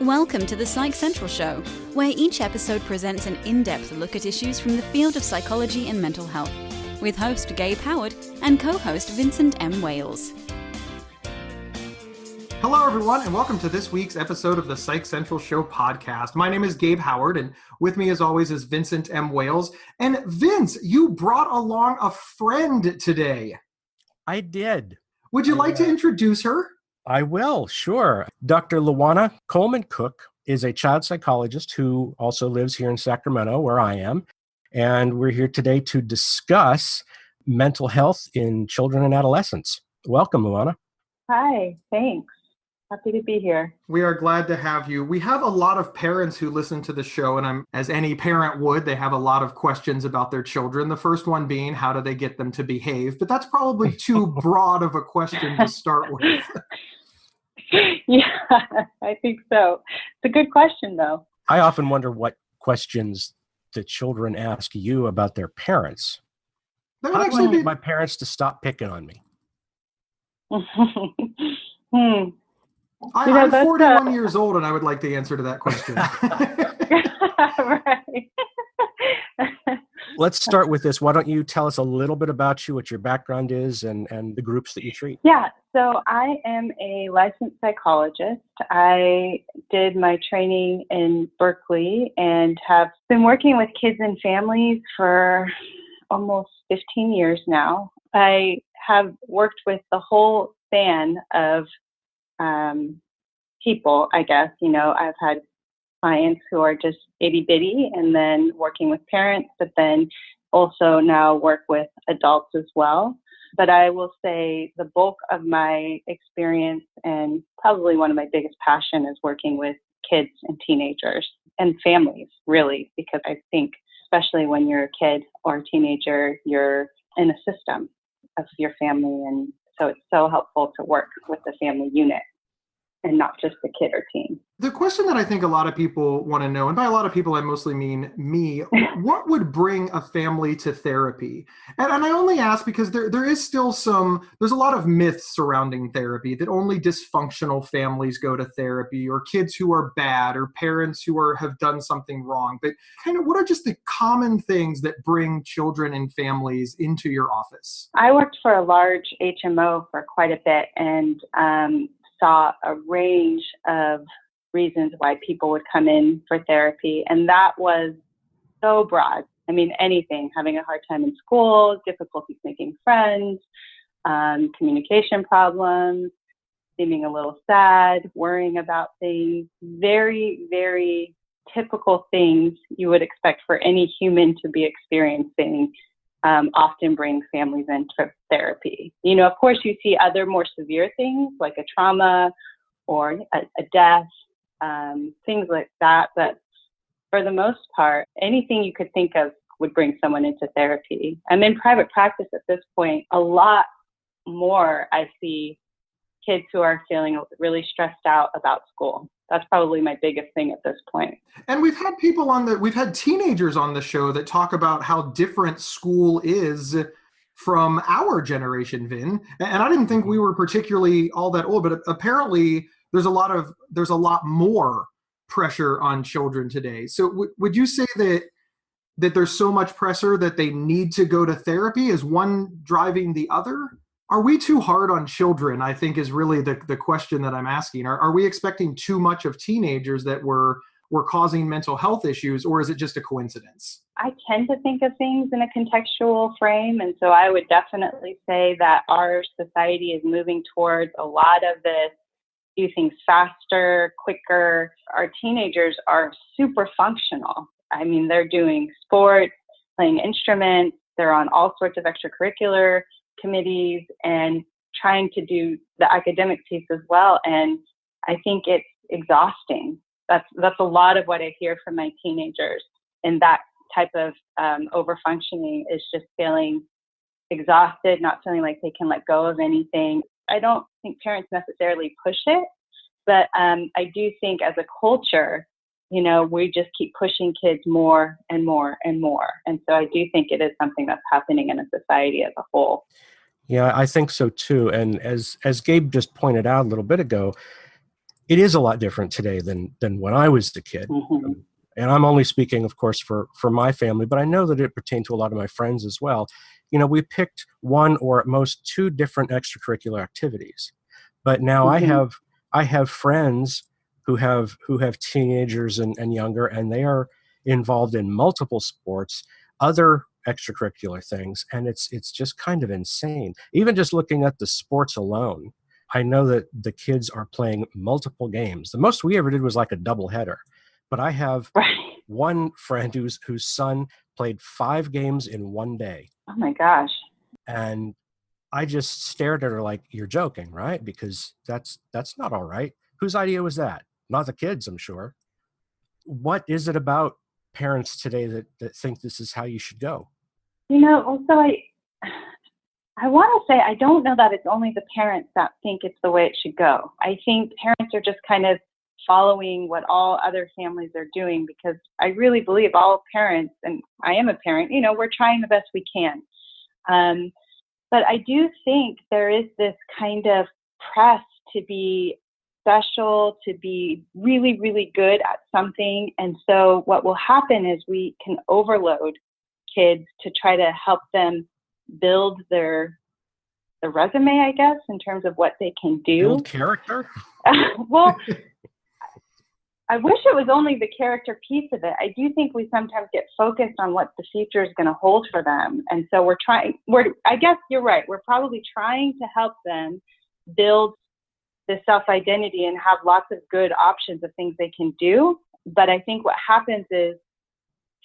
Welcome to the Psych Central Show, where each episode presents an in-depth look at issues from the field of psychology and mental health, with host Gabe Howard and co-host Vincent M. Wales. Hello, everyone, and welcome to this week's episode of the Psych Central Show podcast. My name is Gabe Howard, and with me, as always, is Vincent M. Wales. And Vince, you brought along a friend today. I did. Would you like to introduce her? I will, sure. Dr. Luana Coleman-Cook is a child psychologist who also lives here in Sacramento, where I am. And we're here today to discuss mental health in children and adolescents. Welcome, Luana. Hi, thanks. Happy to be here. We are glad to have you. We have a lot of parents who listen to the show, and as any parent would, they have a lot of questions about their children. The first one being, how do they get them to behave? But that's probably too broad of a question to start with. Yeah, I think so. It's a good question, though. I often wonder what questions the children ask you about their parents. That would How do I actually get be my parents to stop picking on me? I'm 41 years old, and I would like the answer to that question. Right. Let's start with this. Why don't you tell us a little bit about you, what your background is, and the groups that you treat? Yeah, so I am a licensed psychologist. I did my training in Berkeley and have been working with kids and families for almost 15 years now. I have worked with the whole span of people, I guess. You know, I've had clients who are just itty bitty and then working with parents, but then also now work with adults as well. But I will say the bulk of my experience and probably one of my biggest passion is working with kids and teenagers and families, really, because I think especially when you're a kid or a teenager, you're in a system of your family. And so it's so helpful to work with the family unit and not just the kid or teen. The question that I think a lot of people want to know, and by a lot of people I mostly mean me, what would bring a family to therapy? And I only ask because there is still there's a lot of myths surrounding therapy, that only dysfunctional families go to therapy, or kids who are bad, or parents who have done something wrong. But kind of what are just the common things that bring children and families into your office? I worked for a large HMO for quite a bit and saw a range of reasons why people would come in for therapy. And that was so broad. I mean, anything, having a hard time in school, difficulties making friends, communication problems, seeming a little sad, worrying about things, very, very typical things you would expect for any human to be experiencing. Often bring families into therapy. You know, of course, you see other more severe things like a trauma or a death, things like that. But for the most part, anything you could think of would bring someone into therapy. I'm in private practice at this point. A lot more I see kids who are feeling really stressed out about school. That's probably my biggest thing at this point. And we've had teenagers on the show that talk about how different school is from our generation, Vin. And I didn't think we were particularly all that old, but apparently there's a lot more pressure on children today. So would you say that there's so much pressure that they need to go to therapy? Is one driving the other? Are we too hard on children, I think, is really the question that I'm asking. Are we expecting too much of teenagers that we're causing mental health issues, or is it just a coincidence? I tend to think of things in a contextual frame, and so I would definitely say that our society is moving towards a lot of this, do things faster, quicker. Our teenagers are super functional. I mean, they're doing sports, playing instruments, they're on all sorts of extracurricular committees and trying to do the academic piece as well. And I think it's exhausting. That's a lot of what I hear from my teenagers. And that type of overfunctioning is just feeling exhausted, not feeling like they can let go of anything. I don't think parents necessarily push it, but I do think as a culture, you know, we just keep pushing kids more and more and more. And so I do think it is something that's happening in a society as a whole. Yeah, I think so too. And as Gabe just pointed out a little bit ago, It is a lot different today than when I was a kid. Mm-hmm. And I'm only speaking, of course, for my family, but I know that it pertained to a lot of my friends as well. We picked one or at most two different extracurricular activities. But now Mm-hmm. I have friends who have teenagers and younger, and they are involved in multiple sports, other extracurricular things, and it's just kind of insane. Even just looking at the sports alone, I know that the kids are playing multiple games. The most we ever did was like a doubleheader. But I have Right. one friend whose son played 5 games in one day. Oh my gosh. And I just stared at her like, you're joking, right? Because that's not all right. Whose idea was that? Not the kids, I'm sure. What is it about parents today that think this is how you should go? Also I want to say, I don't know that it's only the parents that think it's the way it should go. I think parents are just kind of following what all other families are doing, because I really believe all parents, and I am a parent, we're trying the best we can. But I do think there is this kind of press to be special, to be really, really good at something. And so what will happen is we can overload kids to try to help them build their resume, I guess, in terms of what they can do. Build character? Well, I wish it was only the character piece of it. I do think we sometimes get focused on what the future is going to hold for them. And so I guess you're right. We're probably trying to help them build the self-identity and have lots of good options of things they can do. But I think what happens is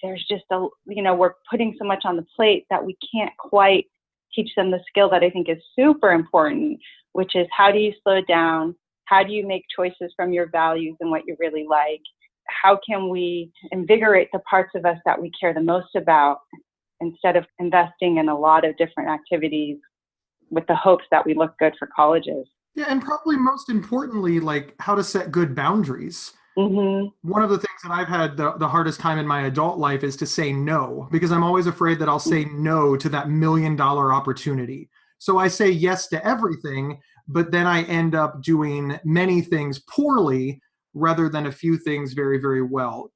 there's just we're putting so much on the plate that we can't quite teach them the skill that I think is super important, which is how do you slow down? How do you make choices from your values and what you really like? How can we invigorate the parts of us that we care the most about, instead of investing in a lot of different activities with the hopes that we look good for colleges? Yeah, and probably most importantly, like how to set good boundaries. Mm-hmm. One of the things that I've had the hardest time in my adult life is to say no, because I'm always afraid that I'll say no to that $1 million opportunity. So I say yes to everything, but then I end up doing many things poorly rather than a few things very, very well.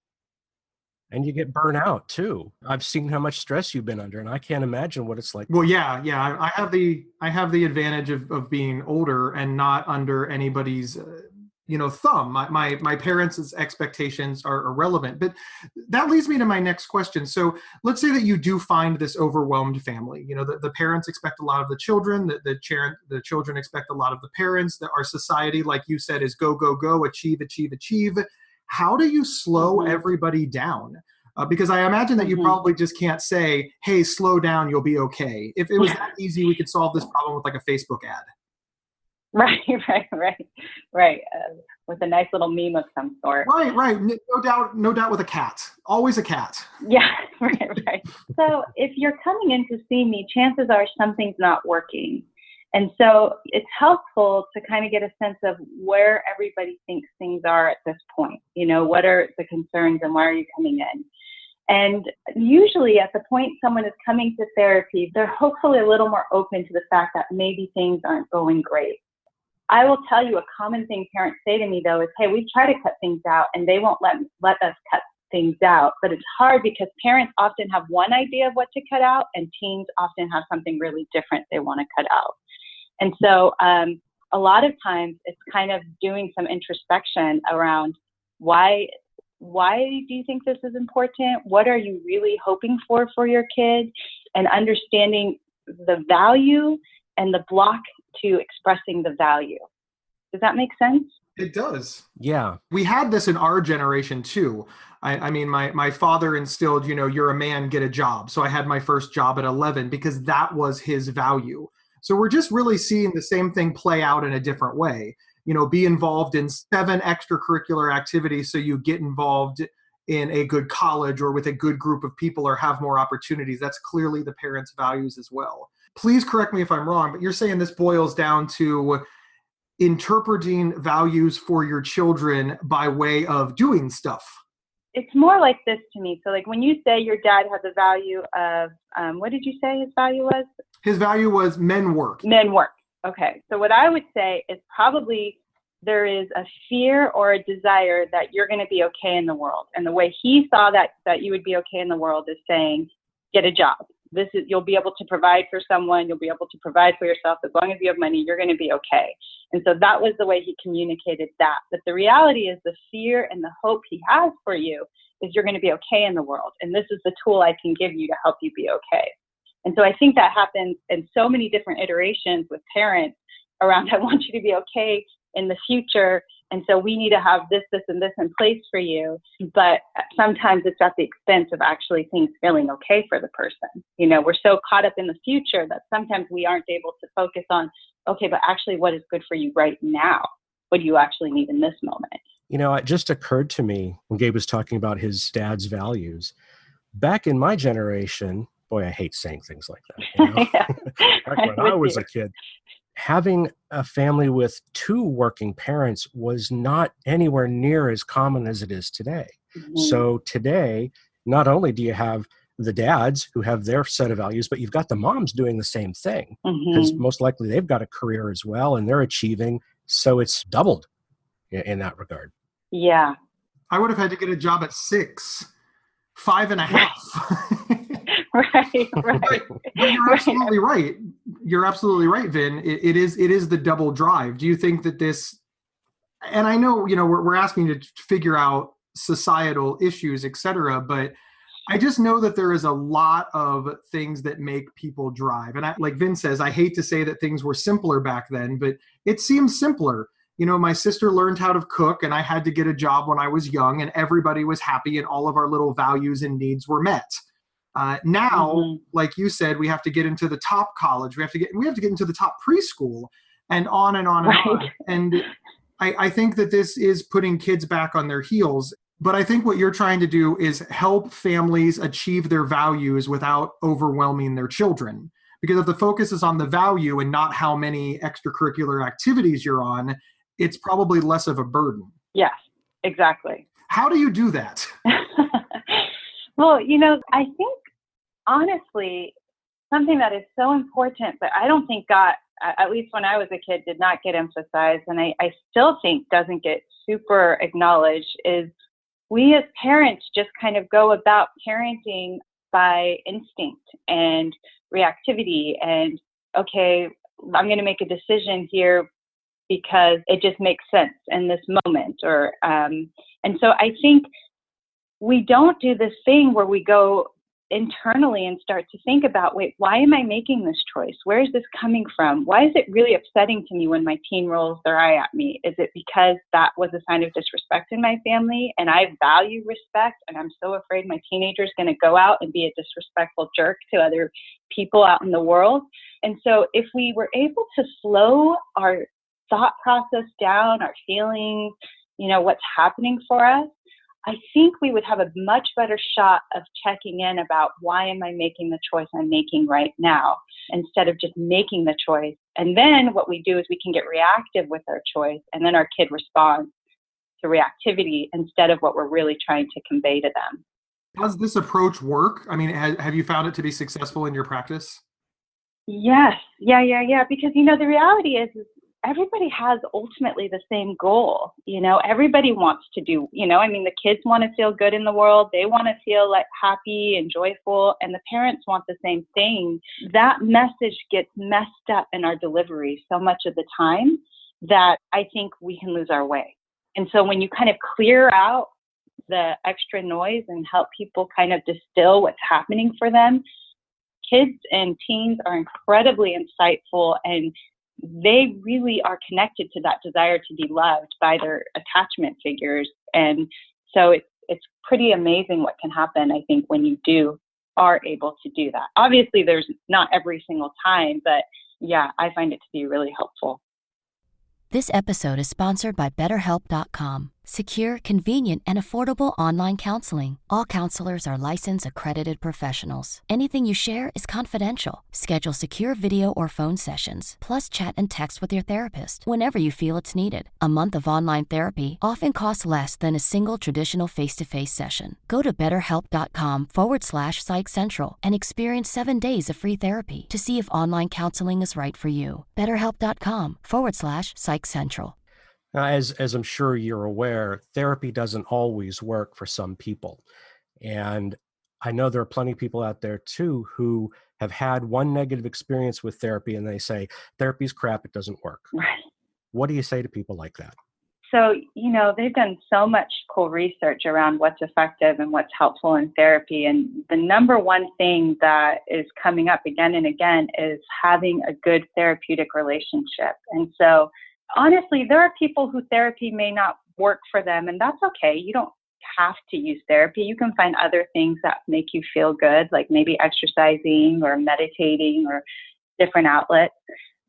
And you get burnt out too. I've seen how much stress you've been under, and I can't imagine what it's like. Well, yeah. I have the advantage of being older and not under anybody's thumb. My parents' expectations are irrelevant. But that leads me to my next question. So let's say that you do find this overwhelmed family. The parents expect a lot of the children, the children expect a lot of the parents, that our society, like you said, is go, go, go, achieve, achieve, achieve. How do you slow everybody down? Because I imagine that you probably just can't say, hey, slow down, you'll be okay. If it was that easy, we could solve this problem with like a Facebook ad. Right. With a nice little meme of some sort. Right. No doubt with a cat. Always a cat. Yeah, right. So if you're coming in to see me, chances are something's not working. And so it's helpful to kind of get a sense of where everybody thinks things are at this point. What are the concerns and why are you coming in? And usually at the point someone is coming to therapy, they're hopefully a little more open to the fact that maybe things aren't going great. I will tell you a common thing parents say to me, though, is, hey, we try to cut things out and they won't let us cut things out. But it's hard because parents often have one idea of what to cut out and teens often have something really different they want to cut out. And so a lot of times it's kind of doing some introspection around why do you think this is important? What are you really hoping for your kid? And understanding the value and the block to expressing the value. Does that make sense? It does. Yeah. We had this in our generation too. I mean, my father instilled, you're a man, get a job. So I had my first job at 11 because that was his value. So we're just really seeing the same thing play out in a different way. Be involved in 7 extracurricular activities so you get involved in a good college or with a good group of people or have more opportunities. That's clearly the parents' values as well. Please correct me if I'm wrong, but you're saying this boils down to interpreting values for your children by way of doing stuff. It's more like this to me. So like when you say your dad had the value of, what did you say his value was? His value was men work. Men work. Okay. So what I would say is probably there is a fear or a desire that you're going to be okay in the world. And the way he saw that you would be okay in the world is saying, get a job. You'll be able to provide for someone. You'll be able to provide for yourself. As long as you have money, you're going to be okay. And so that was the way he communicated that. But the reality is the fear and the hope he has for you is you're going to be okay in the world. And this is the tool I can give you to help you be okay. And so I think that happens in so many different iterations with parents around, I want you to be okay in the future. And so we need to have this, and this in place for you. But sometimes it's at the expense of actually things feeling okay for the person. You know, we're so caught up in the future that sometimes we aren't able to focus on, okay, but actually what is good for you right now? What do you actually need in this moment? You know, it just occurred to me when Gabe was talking about his dad's values. Back in my generation, boy, I hate saying things like that. You know? Back when I was a kid, having a family with two working parents was not anywhere near as common as it is today. Mm-hmm. So today, not only do you have the dads who have their set of values, but you've got the moms doing the same thing, because most likely they've got a career as well and they're achieving. So it's doubled in that regard. Yeah. I would have had to get a job at 6, 5.5. Right. But you're absolutely right. You're absolutely right, Vin. It is the double drive. Do you think that this, and I know, you know, we're asking you to figure out societal issues, et cetera, but I just know that there is a lot of things that make people drive. And like Vin says, I hate to say that things were simpler back then, but it seems simpler. You know, my sister learned how to cook and I had to get a job when I was young and everybody was happy and all of our little values and needs were met. Now, like you said, we have to get into the top college. We have to get into the top preschool and on and on and on. And I think that this is putting kids back on their heels. But I think what you're trying to do is help families achieve their values without overwhelming their children. Because if the focus is on the value and not how many extracurricular activities you're on, it's probably less of a burden. Yes, exactly. How do you do that? Well, you know, I think, honestly, something that is so important, but I don't think got, at least when I was a kid, did not get emphasized, and I still think doesn't get super acknowledged, is we as parents just kind of go about parenting by instinct and reactivity and, okay, I'm going to make a decision here because it just makes sense in this moment. And so I think we don't do this thing where we go internally and start to think about, wait, why am I making this choice? Where is this coming from? Why is it really upsetting to me when my teen rolls their eye at me? Is it because that was a sign of disrespect in my family and I value respect and I'm so afraid my teenager is going to go out and be a disrespectful jerk to other people out in the world? And so if we were able to slow our thought process down, our feelings, you know, what's happening for us, I think we would have a much better shot of checking in about, why am I making the choice I'm making right now, instead of just making the choice. And then what we do is we can get reactive with our choice, and then our kid responds to reactivity instead of what we're really trying to convey to them. Does this approach work? I mean, have you found it to be successful in your practice? Yes. Yeah. Because, you know, the reality is everybody has ultimately the same goal. You know, everybody wants to do, you know, I mean, the kids want to feel good in the world. They want to feel like happy and joyful, and the parents want the same thing. That message gets messed up in our delivery so much of the time that I think we can lose our way. And so when you kind of clear out the extra noise and help people kind of distill what's happening for them, kids and teens are incredibly insightful, and they really are connected to that desire to be loved by their attachment figures. And so it's pretty amazing what can happen, I think, when you are able to do that. Obviously, there's not every single time, but yeah, I find it to be really helpful. This episode is sponsored by BetterHelp.com. Secure, convenient, and affordable online counseling. All counselors are licensed, accredited professionals. Anything you share is confidential. Schedule secure video or phone sessions, plus chat and text with your therapist whenever you feel it's needed. A month of online therapy often costs less than a single traditional face-to-face session. Go to BetterHelp.com/PsychCentral and experience 7 days of free therapy to see if online counseling is right for you. BetterHelp.com/PsychCentral. Now, as I'm sure you're aware, therapy doesn't always work for some people. And I know there are plenty of people out there too who have had one negative experience with therapy and they say, therapy's crap, it doesn't work. Right. What do you say to people like that? So, they've done so much cool research around what's effective and what's helpful in therapy. And the number one thing that is coming up again and again is having a good therapeutic relationship. And so, honestly, there are people who therapy may not work for them, and that's okay. You don't have to use therapy. You can find other things that make you feel good, like maybe exercising or meditating or different outlets.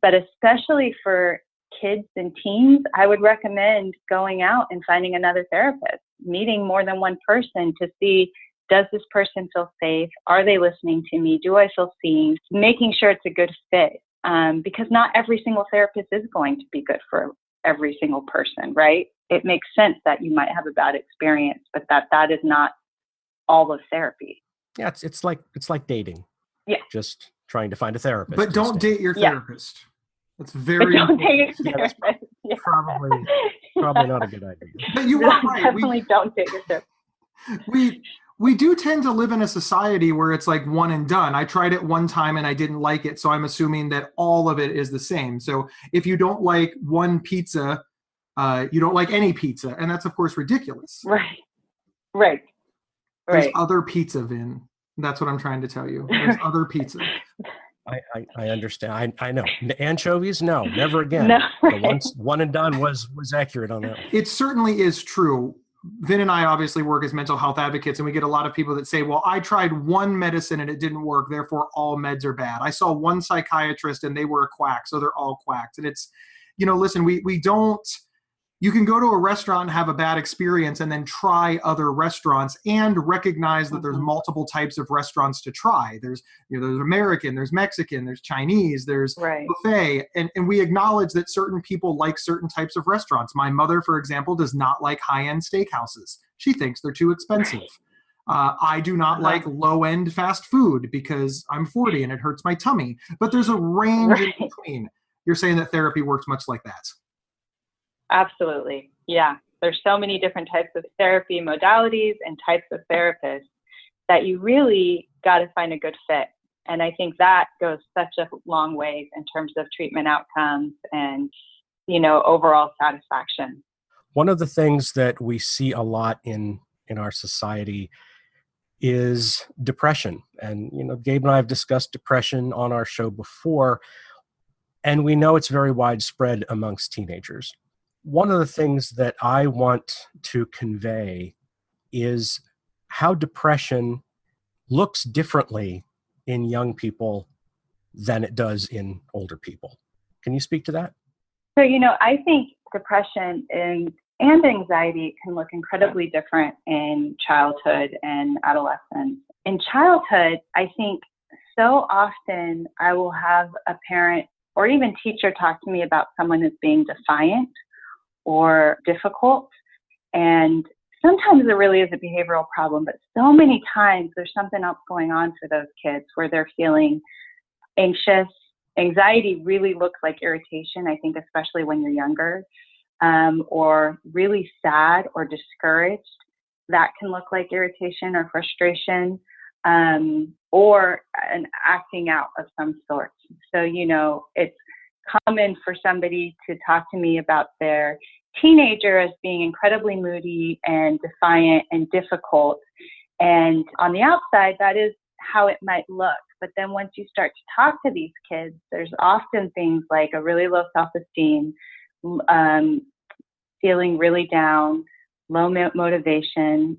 But especially for kids and teens, I would recommend going out and finding another therapist, meeting more than one person to see, does this person feel safe? Are they listening to me? Do I feel seen? Making sure it's a good fit, because not every single therapist is going to be good for every single person, right? It makes sense that you might have a bad experience, but that is not all of therapy. Yeah, it's like dating. Yeah. Just trying to find a therapist. But don't date your Yeah. therapist. That's very But don't date Yeah, your that's therapist. Yeah. probably not a good idea. But you are right. Definitely don't date your therapist. We do tend to live in a society where it's like one and done. I tried it one time and I didn't like it, so I'm assuming that all of it is the same. So if you don't like one pizza, you don't like any pizza, and that's of course ridiculous. Right. There's other pizza, Vin. That's what I'm trying to tell you. There's other pizza. I understand. I know. Anchovies? No, never again. No, The one and done was accurate on that. It certainly is true. Vin and I obviously work as mental health advocates, and we get a lot of people that say, well, I tried one medicine and it didn't work, therefore all meds are bad. I saw one psychiatrist and they were a quack, so they're all quacks. And it's, listen, we don't, you can go to a restaurant and have a bad experience and then try other restaurants and recognize that there's multiple types of restaurants to try. There's, there's American, there's Mexican, there's Chinese, there's buffet. And we acknowledge that certain people like certain types of restaurants. My mother, for example, does not like high-end steakhouses. She thinks they're too expensive. I do not like low-end fast food because I'm 40 and it hurts my tummy. But there's a range in between. You're saying that therapy works much like that. Absolutely. Yeah. There's so many different types of therapy modalities and types of therapists that you really got to find a good fit. And I think that goes such a long way in terms of treatment outcomes and, overall satisfaction. One of the things that we see a lot in our society is depression. And, Gabe and I have discussed depression on our show before, and we know it's very widespread amongst teenagers. One of the things that I want to convey is how depression looks differently in young people than it does in older people. Can you speak to that? So, I think depression and anxiety can look incredibly different in childhood and adolescence. In childhood, I think so often I will have a parent or even teacher talk to me about someone who's being defiant or difficult. And sometimes there really is a behavioral problem, but so many times there's something else going on for those kids where they're feeling anxious. Anxiety really looks like irritation, I think, especially when you're younger, or really sad or discouraged. That can look like irritation or frustration, or an acting out of some sort. So, it's common for somebody to talk to me about their teenager as being incredibly moody and defiant and difficult. And on the outside, that is how it might look. But then once you start to talk to these kids, there's often things like a really low self-esteem, feeling really down, low motivation,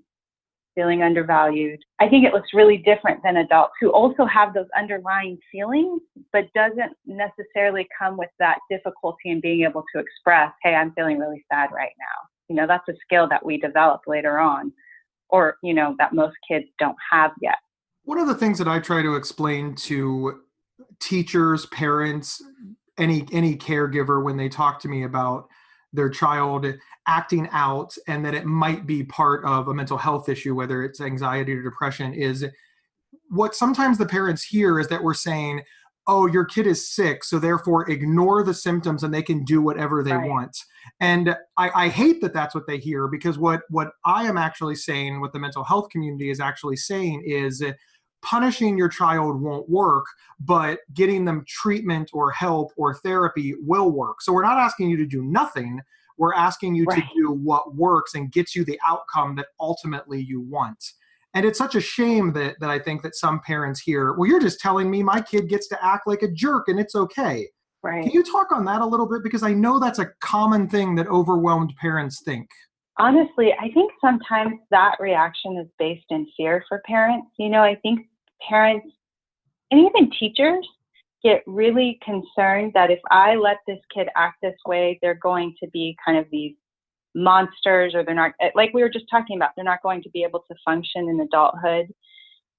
feeling undervalued. I think it looks really different than adults who also have those underlying feelings, but doesn't necessarily come with that difficulty in being able to express, hey, I'm feeling really sad right now. That's a skill that we develop later on, or, that most kids don't have yet. One of the things that I try to explain to teachers, parents, any caregiver when they talk to me about their child acting out and that it might be part of a mental health issue, whether it's anxiety or depression, is what sometimes the parents hear is that we're saying, oh, your kid is sick, so therefore ignore the symptoms and they can do whatever they want. And I hate that that's what they hear, because what I am actually saying, what the mental health community is actually saying, is punishing your child won't work, but getting them treatment or help or therapy will work. So we're not asking you to do nothing. We're asking you to do what works and gets you the outcome that ultimately you want. And it's such a shame that I think that some parents hear, well, you're just telling me my kid gets to act like a jerk and it's okay. Right. Can you talk on that a little bit? Because I know that's a common thing that overwhelmed parents think. Honestly, I think sometimes that reaction is based in fear for parents. I think parents and even teachers get really concerned that if I let this kid act this way, they're going to be kind of these monsters, or they're not, like we were just talking about, they're not going to be able to function in adulthood.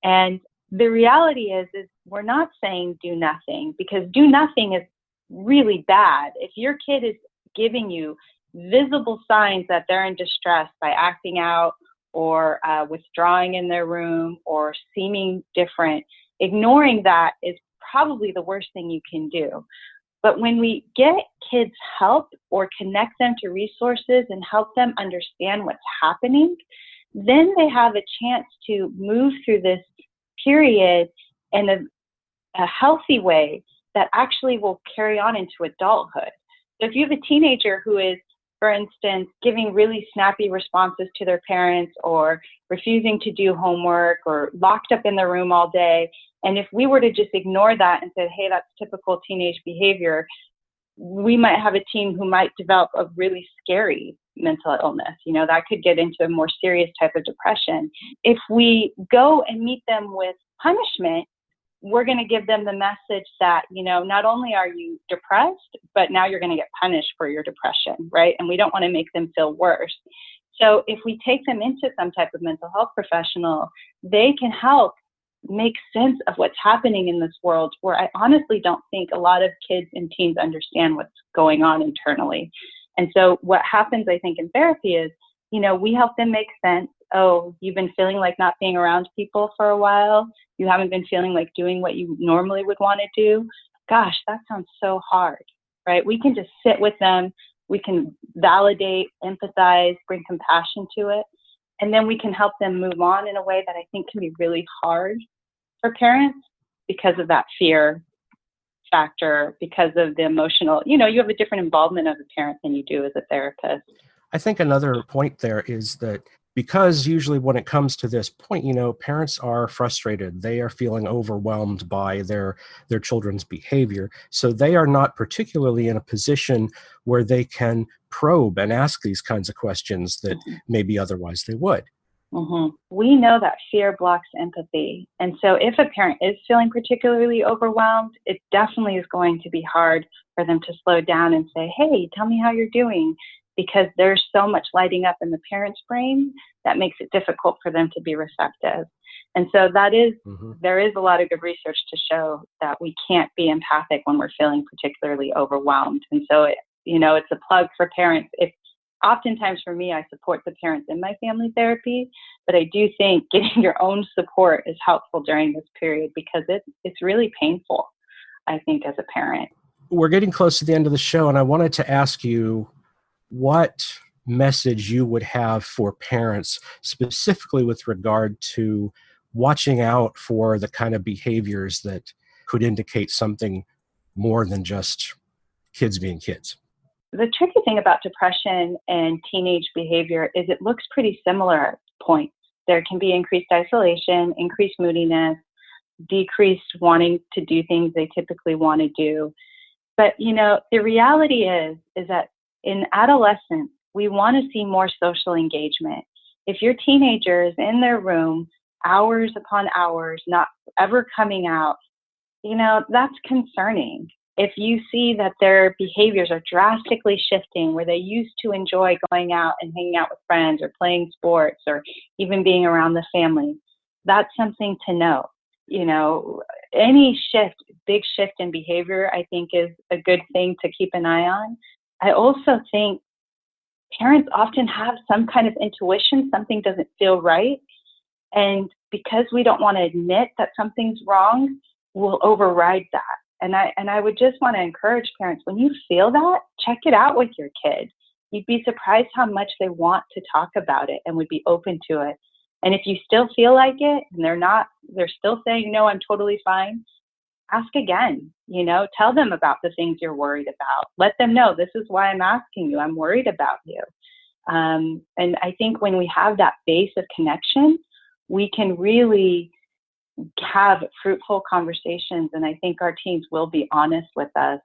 And the reality is we're not saying do nothing, because do nothing is really bad. If your kid is giving you visible signs that they're in distress by acting out or withdrawing in their room or seeming different, ignoring that is probably the worst thing you can do. But when we get kids help or connect them to resources and help them understand what's happening, then they have a chance to move through this period in a healthy way that actually will carry on into adulthood. So if you have a teenager who is, for instance, giving really snappy responses to their parents, or refusing to do homework, or locked up in their room all day, and if we were to just ignore that and say, hey, that's typical teenage behavior, we might have a teen who might develop a really scary mental illness. That could get into a more serious type of depression. If we go and meet them with punishment, we're going to give them the message that, not only are you depressed, but now you're going to get punished for your depression, right? And we don't want to make them feel worse. So if we take them into some type of mental health professional, they can help make sense of what's happening in this world, where I honestly don't think a lot of kids and teens understand what's going on internally. And so what happens, I think, in therapy is, we help them make sense. Oh, you've been feeling like not being around people for a while. You haven't been feeling like doing what you normally would want to do. Gosh, that sounds so hard, right? We can just sit with them. We can validate, empathize, bring compassion to it. And then we can help them move on in a way that I think can be really hard for parents because of that fear factor, because of the emotional, you have a different involvement of a parent than you do as a therapist. I think another point there is that because usually when it comes to this point, parents are frustrated. They are feeling overwhelmed by their children's behavior. So they are not particularly in a position where they can probe and ask these kinds of questions that maybe otherwise they would. Mm-hmm. We know that fear blocks empathy. And so if a parent is feeling particularly overwhelmed, it definitely is going to be hard for them to slow down and say, hey, tell me how you're doing. Because there's so much lighting up in the parent's brain that makes it difficult for them to be receptive. And so there is a lot of good research to show that we can't be empathic when we're feeling particularly overwhelmed. And so, it's a plug for parents. Oftentimes for me, I support the parents in my family therapy, but I do think getting your own support is helpful during this period, because it's really painful, I think, as a parent. We're getting close to the end of the show, and I wanted to ask you what message you would have for parents, specifically with regard to watching out for the kind of behaviors that could indicate something more than just kids being kids. The tricky thing about depression and teenage behavior is it looks pretty similar at points. There can be increased isolation, increased moodiness, decreased wanting to do things they typically want to do. But, the reality is that in adolescence, we want to see more social engagement. If your teenager is in their room hours upon hours, not ever coming out, that's concerning. If you see that their behaviors are drastically shifting, where they used to enjoy going out and hanging out with friends or playing sports or even being around the family, that's something to know. Any big shift in behavior, I think, is a good thing to keep an eye on. I also think parents often have some kind of intuition, something doesn't feel right. And because we don't want to admit that something's wrong, we'll override that. And I would just want to encourage parents, when you feel that, check it out with your kid. You'd be surprised how much they want to talk about it and would be open to it. And if you still feel like it and they're still saying, no, I'm totally fine, ask again, tell them about the things you're worried about. Let them know, this is why I'm asking you. I'm worried about you. And I think when we have that base of connection, we can really have fruitful conversations. And I think our teens will be honest with us.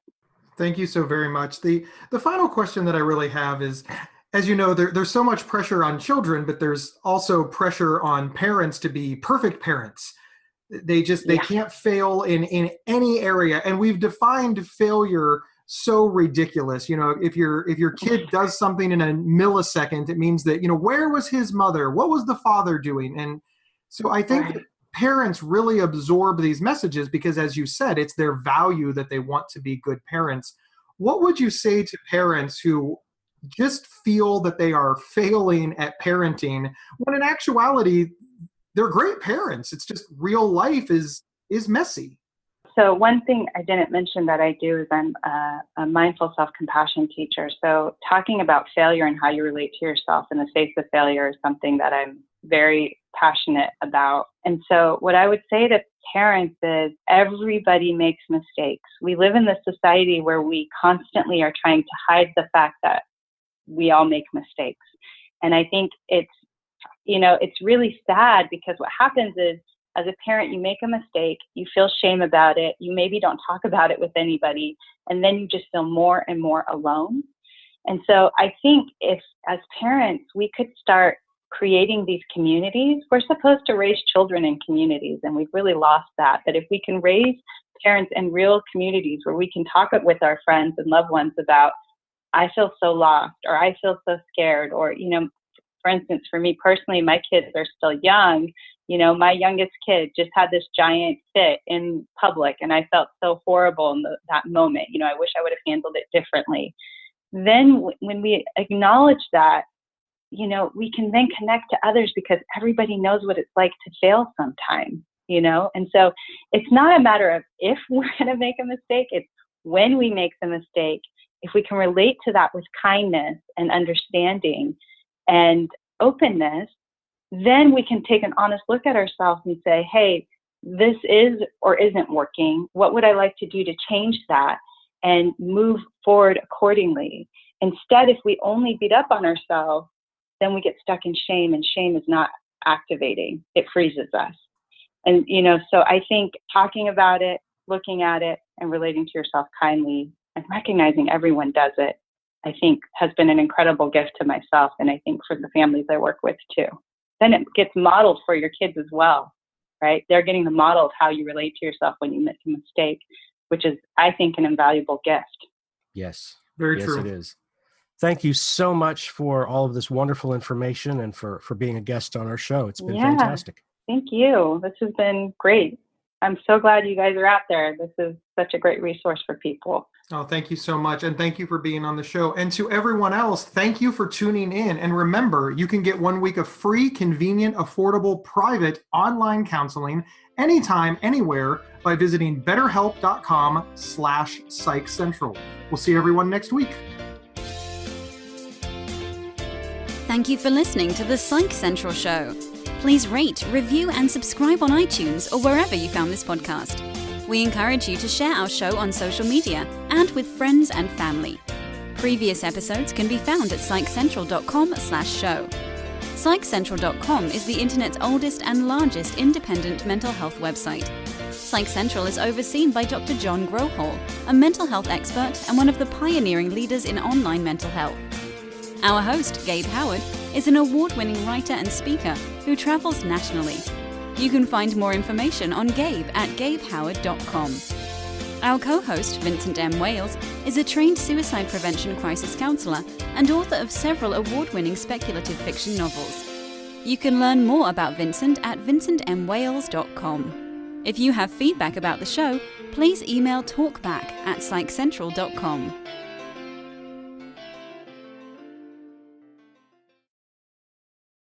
Thank you so very much. The final question that I really have is, as you know, there's so much pressure on children, but there's also pressure on parents to be perfect parents. They can't fail in any area. And we've defined failure so ridiculous. If your kid does something in a millisecond, it means that, where was his mother? What was the father doing? And so I think that parents really absorb these messages because, as you said, it's their value that they want to be good parents. What would you say to parents who just feel that they are failing at parenting when in actuality, they're great parents? It's just real life is messy. So one thing I didn't mention that I do is I'm a mindful self-compassion teacher. So talking about failure and how you relate to yourself in the face of failure is something that I'm very passionate about. And so what I would say to parents is everybody makes mistakes. We live in this society where we constantly are trying to hide the fact that we all make mistakes. And I think it's really sad because what happens is, as a parent, you make a mistake, you feel shame about it, you maybe don't talk about it with anybody, and then you just feel more and more alone. And so I think if, as parents, we could start creating these communities. We're supposed to raise children in communities, and we've really lost that. But if we can raise parents in real communities where we can talk with our friends and loved ones about, I feel so lost, or I feel so scared, or, for instance, for me personally, my kids are still young. My youngest kid just had this giant fit in public, and I felt so horrible in that moment. I wish I would have handled it differently. Then when we acknowledge that, we can then connect to others because everybody knows what it's like to fail sometimes, And so it's not a matter of if we're going to make a mistake, it's when we make the mistake. If we can relate to that with kindness and understanding and openness, then we can take an honest look at ourselves and say, hey, this is or isn't working. What would I like to do to change that and move forward accordingly? Instead, if we only beat up on ourselves, then we get stuck in shame, and shame is not activating. It freezes us. And, so I think talking about it, looking at it, and relating to yourself kindly and recognizing everyone does it, I think has been an incredible gift to myself, and I think for the families I work with too. Then it gets modeled for your kids as well, right? They're getting the model of how you relate to yourself when you make a mistake, which is, I think, an invaluable gift. Yes. Very true. Yes, it is. Thank you so much for all of this wonderful information and for being a guest on our show. It's been fantastic. Thank you. This has been great. I'm so glad you guys are out there. This is such a great resource for people. Oh, thank you so much. And thank you for being on the show. And to everyone else, thank you for tuning in. And remember, you can get 1 week of free, convenient, affordable, private online counseling anytime, anywhere by visiting betterhelp.com/psychcentral. We'll see everyone next week. Thank you for listening to the Psych Central Show. Please rate, review, and subscribe on iTunes or wherever you found this podcast. We encourage you to share our show on social media and with friends and family. Previous episodes can be found at psychcentral.com/show. Psychcentral.com is the internet's oldest and largest independent mental health website. Psych Central is overseen by Dr. John Grohol, a mental health expert and one of the pioneering leaders in online mental health. Our host, Gabe Howard, is an award-winning writer and speaker who travels nationally. You can find more information on Gabe at gabehoward.com. Our co-host, Vincent M. Wales, is a trained suicide prevention crisis counselor and author of several award-winning speculative fiction novels. You can learn more about Vincent at vincentmwales.com. If you have feedback about the show, please email talkback@psychcentral.com.